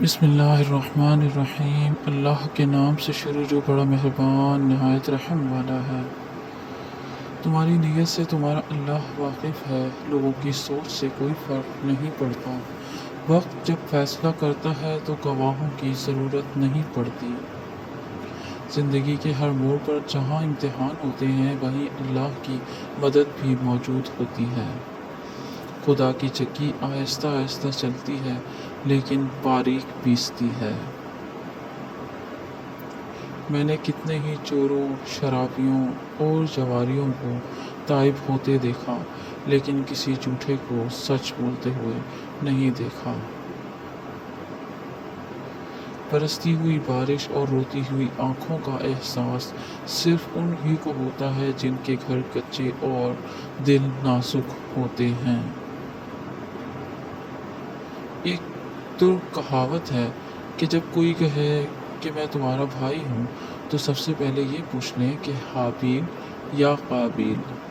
بسم اللہ الرحمن الرحیم۔ اللہ کے نام سے شروع جو بڑا مہربان نہایت رحم والا ہے۔ تمہاری نیت سے تمہارا اللہ واقف ہے، لوگوں کی سوچ سے کوئی فرق نہیں پڑتا۔ وقت جب فیصلہ کرتا ہے تو گواہوں کی ضرورت نہیں پڑتی۔ زندگی کے ہر موڑ پر جہاں امتحان ہوتے ہیں وہیں اللہ کی مدد بھی موجود ہوتی ہے۔ خدا کی چکی آہستہ آہستہ چلتی ہے لیکن باریک پیستی ہے۔ میں نے کتنے ہی چوروں، شرابیوں اور جواریوں کو تائب ہوتے دیکھا لیکن کسی جھوٹے کو سچ بولتے ہوئے نہیں دیکھا۔ برستی ہوئی بارش اور روتی ہوئی آنکھوں کا احساس صرف ان ہی کو ہوتا ہے جن کے گھر کچے اور دل نازک ہوتے ہیں۔ ایک ترک کہاوت ہے کہ جب کوئی کہے کہ میں تمہارا بھائی ہوں تو سب سے پہلے یہ پوچھ لیں کہ حابیل یا قابیل۔